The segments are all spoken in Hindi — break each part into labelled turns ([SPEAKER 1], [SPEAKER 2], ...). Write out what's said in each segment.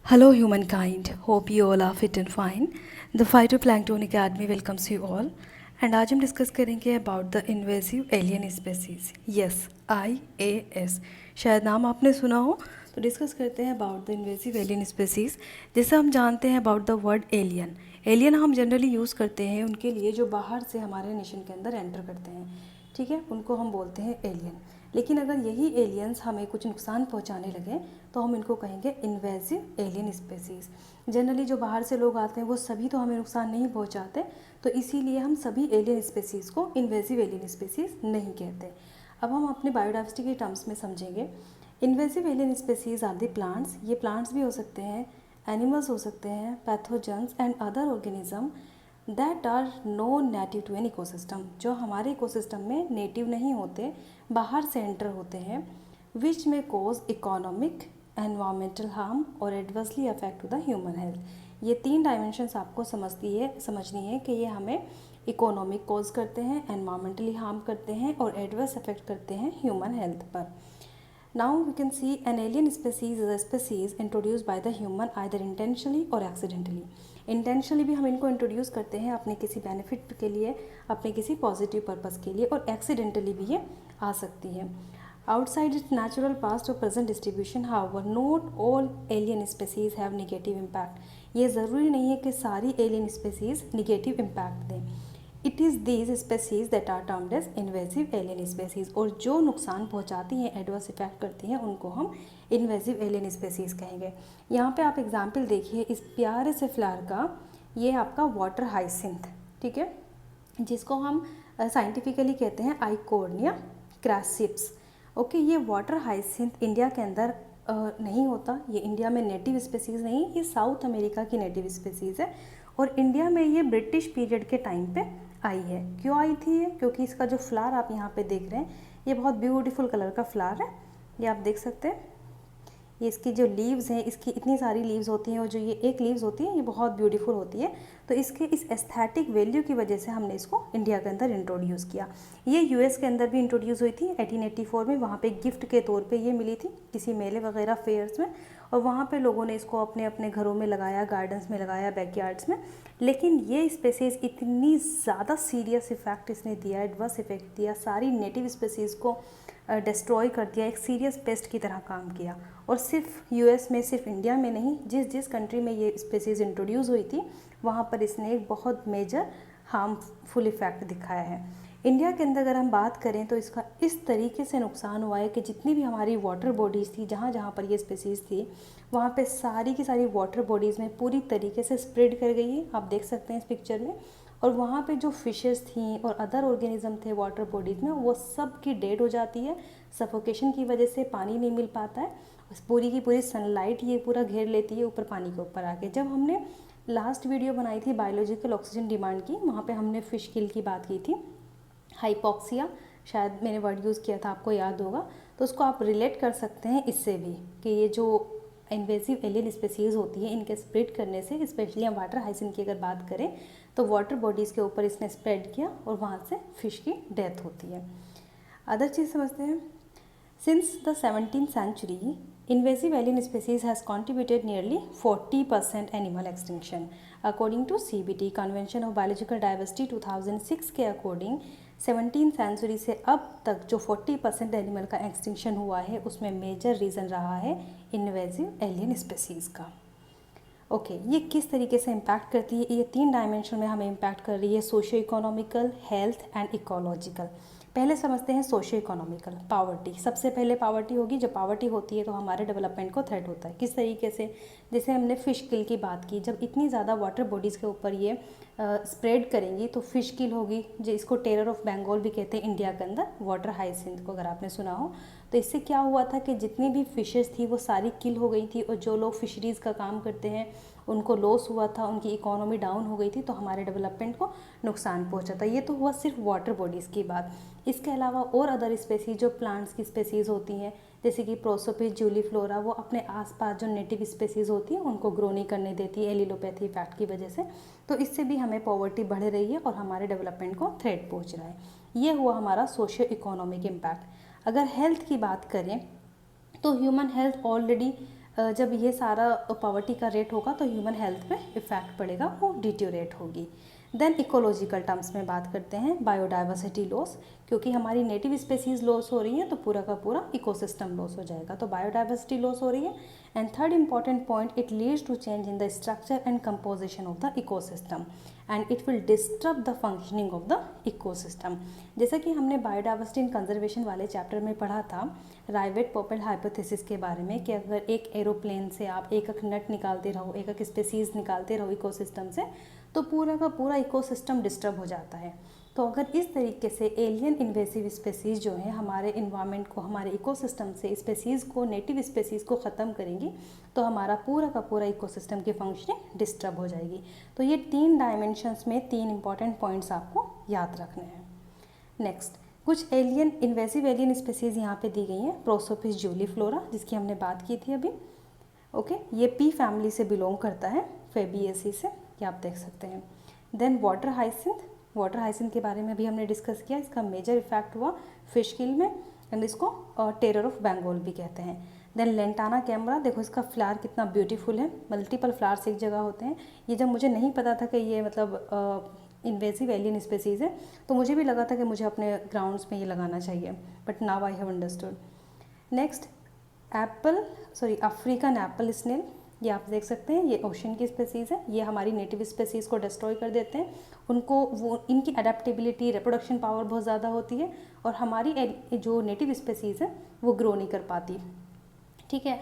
[SPEAKER 1] Hello, humankind. Hope you all are fit and fine. The Phytoplankton Academy welcomes you all. And आज हम डिस्कस करेंगे about the invasive alien species. Yes, IAS. शायद नाम आपने सुना हो. तो डिस्कस करते हैं about the invasive alien species. जैसे हम जानते हैं about the word alien. Alien हम जनरली यूज़ करते हैं उनके लिए जो बाहर से हमारे नेशन के अंदर एंटर करते हैं. ठीक है, उनको हम बोलते हैं एलियन. लेकिन अगर यही एलियंस हमें कुछ नुकसान पहुंचाने लगे तो हम इनको कहेंगे इन्वेसिव एलियन स्पेसीज. जनरली जो बाहर से लोग आते हैं वो सभी तो हमें नुकसान नहीं पहुंचाते, तो इसीलिए हम सभी एलियन स्पेसीज़ को इन्वेसिव एलियन स्पेसीज़ नहीं कहते. अब हम अपने बायोडाइवर्सिटी के टर्म्स में समझेंगे. Invasive alien species are the plants. ये प्लांट्स भी हो सकते हैं, एनिमल्स हो सकते हैं, pathogens and other organism that are no native to an ecosystem. जो हमारे इकोसिस्टम में नेटिव नहीं होते, बाहर से एंटर होते हैं, विच में कोज इकोनॉमिक, एनवायरमेंटल हार्म और adversely affect to the human health. ये तीन डायमेंशंस आपको समझनी है कि ये हमें इकोनॉमिक कॉज करते हैं, एनवायरमेंटली हार्म करते हैं और एडवर्स अफेक्ट करते हैं ह्यूमन हेल्थ पर. Now we can see an alien species is a species introduced by the human either intentionally or accidentally. Intentionally भी हम इनको इंट्रोड्यूस करते हैं अपने किसी बेनिफिट के लिए, अपने किसी पॉजिटिव पर्पज़ के लिए, और एक्सीडेंटली भी ये आ सकती है. आउटसाइड इट्स नेचुरल पास्ट और present distribution, however not all alien species have negative impact. ये ज़रूरी नहीं है कि सारी एलियन स्पेसीज नेगेटिव इम्पैक्ट दें. It is these species that are termed as invasive alien species. और जो नुकसान पहुंचाती हैं, एडवर्स इफेक्ट करती हैं, उनको हम इन्वेसिव एलियन स्पेसीज कहेंगे. यहाँ पे आप एग्जाम्पल देखिए इस प्यारे से फ्लावर का. ये आपका वाटर हाइसिंथ, ठीक है, जिसको हम साइंटिफिकली कहते हैं आइकोर्निया क्रैसिप्स. ओके, ये वाटर हाइसिंथ इंडिया के अंदर नहीं होता. ये इंडिया में नेटिव स्पेसीज़ नहीं, ये साउथ अमेरिका की नेटिव स्पेसीज़ है. और इंडिया में ये ब्रिटिश पीरियड के टाइम पे आई है. क्यों आई थी ये? क्योंकि इसका जो फ्लावर आप यहाँ पे देख रहे हैं, ये बहुत ब्यूटीफुल कलर का फ्लावर है. ये आप देख सकते हैं. ये इसकी जो लीव्स हैं, इसकी इतनी सारी लीव्स होती हैं और जो ये एक लीव्स होती है ये बहुत ब्यूटीफुल होती है. तो इसके इस एस्थेटिक वैल्यू की वजह से हमने इसको इंडिया के अंदर इंट्रोड्यूस किया. ये यूएस के अंदर भी इंट्रोड्यूस हुई थी 1884 में. वहाँ पे गिफ्ट के तौर पे ये मिली थी किसी मेले वगैरह फेयर्स में, और वहाँ पे लोगों ने इसको अपने अपने घरों में लगाया, गार्डन्स में लगाया, बैकयार्ड्स में. लेकिन ये स्पेसीज़ इतनी ज़्यादा सीरियस इफेक्ट इसने दिया, एडवर्स इफेक्ट दिया, सारी नेटिव स्पेसीज़ को डिस्ट्रॉय कर दिया, एक सीरियस पेस्ट की तरह काम किया. और सिर्फ यूएस में, सिर्फ इंडिया में नहीं, जिस जिस कंट्री में ये स्पेसीज़ इंट्रोड्यूस हुई थी वहाँ पर इसने एक बहुत मेजर हार्मफुल इफ़ेक्ट दिखाया है. इंडिया के अंदर अगर हम बात करें तो इसका इस तरीके से नुकसान हुआ है कि जितनी भी हमारी वाटर बॉडीज़ थी, जहाँ जहाँ पर ये स्पेसीज़ थी, वहाँ पे सारी की सारी वाटर बॉडीज़ में पूरी तरीके से स्प्रेड कर गई है. आप देख सकते हैं इस पिक्चर में. और वहाँ पे जो फिशेस थी और अदर ऑर्गेनिज्म थे वाटर बॉडीज़ में, वो सब की डेड हो जाती है. सफोकेशन की वजह से पानी नहीं मिल पाता है. पूरी की पूरी सनलाइट ये पूरा घेर लेती है ऊपर पानी के ऊपर आके. जब हमने लास्ट वीडियो बनाई थी बायोलॉजिकल ऑक्सीजन डिमांड की, वहाँ पे हमने फ़िश किल की बात की थी, हाइपॉक्सिया, शायद मैंने वर्ड यूज़ किया था, आपको याद होगा. तो उसको आप रिलेट कर सकते हैं इससे भी कि ये जो इन्वेसिव एलियन स्पेसीज़ होती है, इनके स्प्रेड करने से, स्पेशली हम वाटर हाइसिंथ की अगर बात करें तो वाटर बॉडीज़ के ऊपर इसने स्प्रेड किया और वहाँ से फ़िश की डेथ होती है. अदर चीज़ समझते हैं. Since the 17th century, invasive alien species has contributed nearly 40% animal extinction. According to CBT Convention of Biological Diversity 2006 के अकॉर्डिंग 17th century से अब तक जो 40% एनिमल का एक्सटिंक्शन हुआ है, उसमें मेजर रीज़न रहा है इन्वेसिव एलियन स्पेसीज़ का. ओके, ये किस तरीके से इम्पैक्ट करती है? ये तीन डायमेंशन में हमें इम्पैक्ट कर रही है, socio economical, health and ecological. पहले समझते हैं सोशियो इकोनॉमिकल. पावर्टी, सबसे पहले पावर्टी होगी. जब पावर्टी होती है तो हमारे डेवलपमेंट को थ्रेट होता है. किस तरीके से? जैसे हमने फ़िश किल की बात की, जब इतनी ज़्यादा वाटर बॉडीज़ के ऊपर ये स्प्रेड करेंगी तो फ़िश किल होगी. जो इसको टेरर ऑफ बंगाल भी कहते हैं इंडिया के अंदर, वाटर हाइसिंथ को अगर आपने सुना हो. तो इससे क्या हुआ था कि जितनी भी फ़िशेज़ थी वो सारी किल हो गई थी, और जो लोग फिशरीज़ का काम करते हैं उनको लॉस हुआ था, उनकी इकोनॉमी डाउन हो गई थी, तो हमारे डेवलपमेंट को नुकसान पहुंचा था. ये तो हुआ सिर्फ वाटर बॉडीज़ की बात. इसके अलावा और अदर स्पेसीज़ जो प्लांट्स की स्पेसीज़ होती हैं, जैसे कि प्रोसोपिस जूलीफ्लोरा, वो अपने आसपास जो नेटिव स्पेसीज़ होती है उनको ग्रो नहीं करने देती है एलिलोपैथी इफेक्ट की वजह से. तो इससे भी हमें पॉवर्टी बढ़ रही है और हमारे डेवलपमेंट को थ्रेट पहुँच रहा है. ये हुआ हमारा सोशियो इकोनॉमिक इम्पैक्ट. अगर हेल्थ की बात करें तो ह्यूमन हेल्थ ऑलरेडी जब ये सारा पॉवर्टी का रेट होगा तो ह्यूमन हेल्थ पे इफ़ेक्ट पड़ेगा, वो डिटीरियोरेट होगी। देन इकोलॉजिकल टर्म्स में बात करते हैं, बायोडाइवर्सिटी लॉस, क्योंकि हमारी नेटिव स्पेसीज़ लॉस हो रही है तो पूरा का पूरा इकोसिस्टम लॉस हो जाएगा, तो बायोडाइवर्सिटी लॉस हो रही है। And third important point, it leads to change in the structure and composition of the ecosystem and it will disturb the functioning of the ecosystem. जैसा कि हमने बायोडाइवर्सिटी एंड कंजर्वेशन वाले चैप्टर में पढ़ा था राइवेट-पोपेल हाइपोथेसिस के बारे में, कि अगर एक एरोप्लेन से आप एक एक नट निकालते रहो, एक एक स्पेसीज़ निकालते रहो इकोसिस्टम से, तो पूरा का पूरा इकोसिस्टम डिस्टर्ब हो जाता है। तो अगर इस तरीके से एलियन इन्वेसिव स्पेसीज़ जो है हमारे इन्वायरमेंट को, हमारे इकोसिस्टम से स्पेसीज़ को, नेटिव स्पेसीज़ को ख़त्म करेंगी, तो हमारा पूरा का पूरा इकोसिस्टम की फंक्शनिंग डिस्टर्ब हो जाएगी। तो ये 3 डायमेंशंस में 3 इंपॉर्टेंट पॉइंट्स आपको याद रखने हैं। नेक्स्ट, कुछ एलियन इन्वेसिव एलियन स्पेसीज़ यहाँ पे दी गई हैं। प्रोसोपिस जूलीफ्लोरा, जिसकी हमने बात की थी अभी, ओके, ये पी फैमिली से बिलोंग करता है, फेबिएसी से, ये आप देख सकते हैं। Then water hyacinth, water hyacinth के बारे में भी हमने डिस्कस किया, इसका मेजर इफेक्ट हुआ फिश किल में एंड इसको टेरर ऑफ बंगाल भी कहते हैं। देन लेंटाना कैमरा, देखो इसका फ्लावर कितना ब्यूटीफुल है, मल्टीपल फ्लावर्स एक जगह होते हैं। ये जब मुझे नहीं पता था कि ये मतलब इन्वेसिव एलियन स्पेसीज़ है, तो मुझे भी लगा था कि मुझे अपने ग्राउंड्स में ये लगाना चाहिए, but now I have understood. Next, African apple snail, ये आप देख सकते हैं, ये ओशन की स्पेसीज़ है, ये हमारी नेटिव स्पेसीज़ को डिस्ट्रॉय कर देते हैं। उनको वो इनकी अडेप्टेबिलिटी, रिप्रोडक्शन पावर बहुत ज़्यादा होती है और हमारी जो नेटिव स्पेसीज़ है वो ग्रो नहीं कर पाती, ठीक है।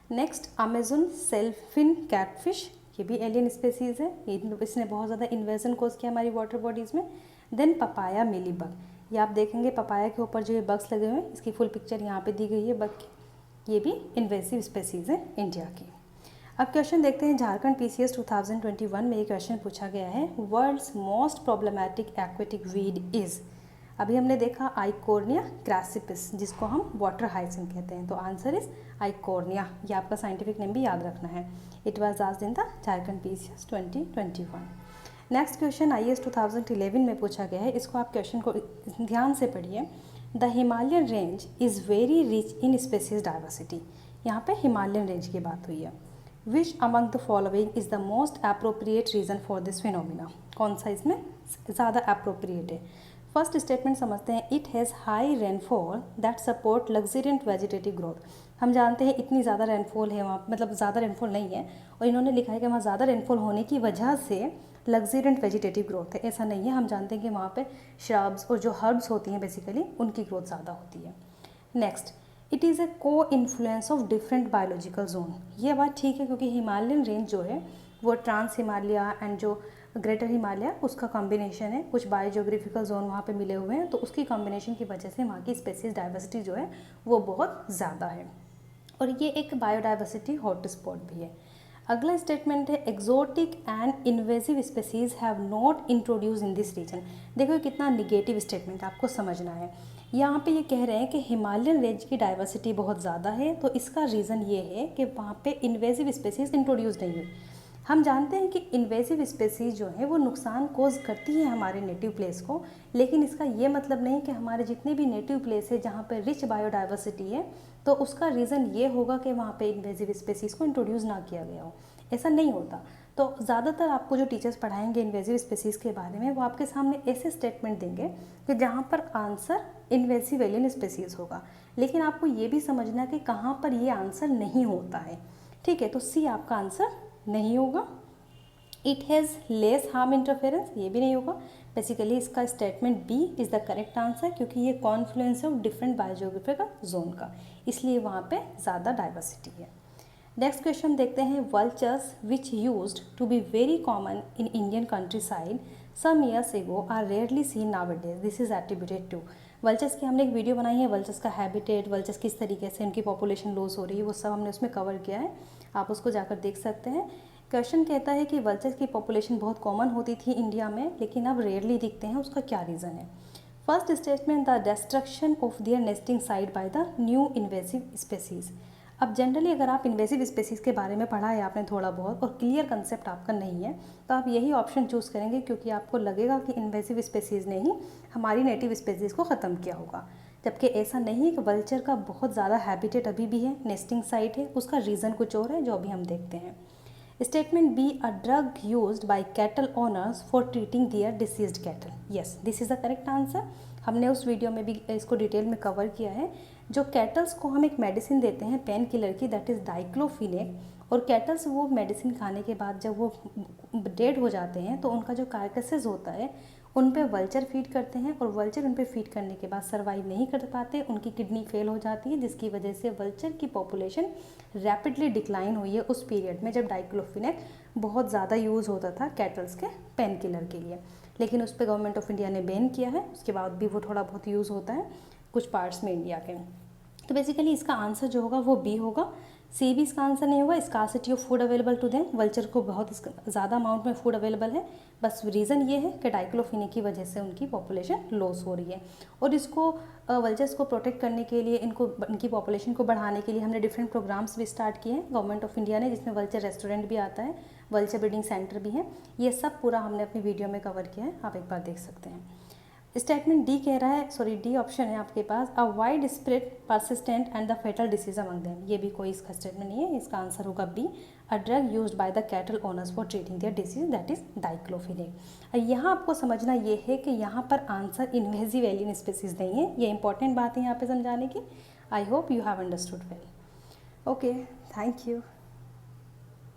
[SPEAKER 1] नेक्स्ट, अमेजन सेल्फिन कैटफिश, ये भी एलियन स्पेसीज़ है, इसने बहुत ज़्यादा इन्वेजन कोज किया हमारी वाटर बॉडीज़ में। देन पपाया मिलीबग, ये आप देखेंगे पपाया के ऊपर जो ये बग्स लगे हुए हैं, इसकी फुल पिक्चर यहाँ पे दी गई है बग की, ये भी इन्वेसिव स्पेसीज़ है इंडिया की। अब क्वेश्चन देखते हैं, झारखंड PCS 2021 में ये क्वेश्चन पूछा गया है, world's most problematic aquatic weed is. अभी हमने देखा आइकोर्निया क्रैसिपिस, जिसको हम वाटर हाइसिंथ कहते हैं, तो आंसर इज आइकोर्निया, ये आपका साइंटिफिक नेम भी याद रखना है। It was asked in the Jharkhand PCS 2021। Next question IAS 2011 में पूछा गया है, इसको आप क्वेश्चन को ध्यान से पढ़िए। The Himalayan range is very rich in species diversity, यहाँ पे हिमालयन रेंज की बात हुई है। Which among the following is the most appropriate reason for this phenomena, कौन सा इसमें ज़्यादा अप्रोप्रिएट है। फर्स्ट स्टेटमेंट समझते हैं, it has high rainfall that support luxuriant vegetative growth. हम जानते हैं इतनी ज़्यादा रेनफॉल है वहाँ, मतलब ज़्यादा रेनफॉल नहीं है, और इन्होंने लिखा है कि वहाँ ज़्यादा रेनफॉल होने की वजह से लग्जरियंट वेजिटेटिव ग्रोथ है। ऐसा नहीं है, हम जानते हैं कि वहाँ पे श्रब्स और जो हर्ब्स होती हैं बेसिकली उनकी ग्रोथ ज़्यादा होती है। नेक्स्ट, इट इज़ ए को influence of different biological zone, ये बात ठीक है, क्योंकि हिमालयन रेंज जो है वो ट्रांस हिमालय एंड जो ग्रेटर हिमालय उसका कॉम्बिनेशन है, कुछ बायोजियोग्राफिकल जोन वहाँ पे मिले हुए हैं, तो उसकी कॉम्बिनेशन की वजह से वहाँ की स्पेसीज डाइवर्सिटी जो है वो बहुत ज़्यादा है, और ये एक बायोडाइवर्सिटी हॉटस्पॉट भी है। अगला स्टेटमेंट है, exotic and invasive species have not introduce in this region. देखो कितना निगेटिव स्टेटमेंट आपको समझना है। यहाँ पे ये कह रहे हैं कि हिमालयन रेंज की डाइवर्सिटी बहुत ज़्यादा है, तो इसका रीज़न ये है कि वहाँ पे इन्वेसिव स्पेसीज इंट्रोड्यूस नहीं हुई। हम जानते हैं कि इन्वेसिव स्पेसीज जो है वो नुकसान कोज करती है हमारे नेटिव प्लेस को, लेकिन इसका ये मतलब नहीं कि हमारे जितने भी नेटिव प्लेस है जहाँ पे रिच बायोडाइवर्सिटी है, तो उसका रीज़न ये होगा कि वहाँ पे इन्वेसिव स्पेसीज को इंट्रोड्यूस ना किया गया हो, ऐसा नहीं होता। तो ज़्यादातर आपको जो टीचर्स पढ़ाएंगे इन्वेसिव स्पेसीज़ के बारे में, वो आपके सामने ऐसे स्टेटमेंट देंगे कि जहाँ पर आंसर इन्वेसिव एलियन स्पेसीज़ होगा, लेकिन आपको ये भी समझना कि कहाँ पर ये आंसर नहीं होता है, ठीक है। तो सी आपका आंसर नहीं होगा। It has less harm interference, ये भी नहीं होगा। बेसिकली इसका statement B is the correct answer, क्योंकि ये कॉन्फ्लुएंस है ऑफ डिफरेंट बायोजियोग्राफिकल जोन का, इसलिए वहाँ पे ज़्यादा डाइवर्सिटी है। नेक्स्ट क्वेश्चन देखते हैं, vultures which used to be very common in Indian countryside some years ago are rarely seen nowadays, this is attributed to. Vultures की हमने एक वीडियो बनाई है, वल्चर्स का हैबिटेट, वल्चर्स किस तरीके से उनकी पॉपुलेशन लॉस हो रही है, वो सब हमने उसमें कवर किया है, आप उसको जाकर देख सकते हैं। क्वेश्चन कहता है कि वल्चर्स की पॉपुलेशन बहुत कॉमन होती थी इंडिया में, लेकिन अब रेयरली दिखते हैं, उसका क्या रीज़न है। First statement, the destruction of their nesting site by the new invasive species. अब जनरली अगर आप इन्वेसिव स्पेसीज़ के बारे में पढ़ा है आपने थोड़ा बहुत और क्लियर कंसेप्ट आपका नहीं है, तो आप यही ऑप्शन चूज़ करेंगे, क्योंकि आपको लगेगा कि इन्वेसिव स्पेसीज़ ने ही हमारी नेटिव स्पेसीज़ को ख़त्म किया होगा। जबकि ऐसा नहीं है कि वल्चर का बहुत ज़्यादा हैबिटेट अभी भी है, नेस्टिंग साइट है, उसका रीज़न कुछ और है जो अभी हम देखते हैं। Statement B, a drug used by cattle owners for treating their diseased cattle. Yes, this is the correct answer. हमने उस वीडियो में भी इसको डिटेल में कवर किया है। जो कैटल्स को हम एक मेडिसिन देते हैं पेन किलर की, दैट इज़ डाइक्लोफिनेक, और कैटल्स वो मेडिसिन खाने के बाद जब वो डेड हो जाते हैं तो उनका जो कार्कसेस होता है उन पे वल्चर फीड करते हैं, और वल्चर उन पे फीड करने के बाद सर्वाइव नहीं कर पाते, उनकी किडनी फेल हो जाती है, जिसकी वजह से वल्चर की पॉपुलेशन रैपिडली डिक्लाइन हुई है उस पीरियड में जब डाइक्लोफिनेक बहुत ज़्यादा यूज़ होता था कैटल्स के पेन किलर के लिए। लेकिन उस पर गवर्नमेंट ऑफ इंडिया ने बैन किया है, उसके बाद भी वो थोड़ा बहुत यूज़ होता है कुछ पार्ट्स में इंडिया के। तो बेसिकली इसका आंसर जो होगा वो बी होगा। सी भी इसका आंसर नहीं होगा। Scarcity of food available to them, vulture को बहुत ज़्यादा अमाउंट में फूड अवेलेबल है, बस रीज़न ये है कि डाइक्लोफिनेक की वजह से उनकी पॉपुलेशन लॉस हो रही है। और इसको वल्चर्स को प्रोटेक्ट करने के लिए, इनकी पॉपुलेशन को बढ़ाने के लिए हमने डिफरेंट प्रोग्राम्स भी स्टार्ट किए हैं गवर्नमेंट ऑफ इंडिया ने, जिसमें वल्चर रेस्टोरेंट भी आता है, वल्चर ब्रीडिंग सेंटर भी है। ये सब पूरा हमने अपनी वीडियो में कवर किया है, आप एक बार देख सकते हैं। स्टेटमेंट डी कह रहा है, सॉरी डी ऑप्शन है आपके पास, a wide spread persistent and the fatal disease among them. ये भी कोई इसका स्टेटमेंट नहीं है, इसका आंसर होगा B, a drug used by the cattle owners for treating their disease that is diclofenac. यहाँ आपको समझना ये है कि यहाँ पर आंसर इन्वेजिव एलियन स्पीसीज नहीं है, ये इंपॉर्टेंट बात है यहाँ पे समझाने की। I hope you have understood well. Okay, thank you.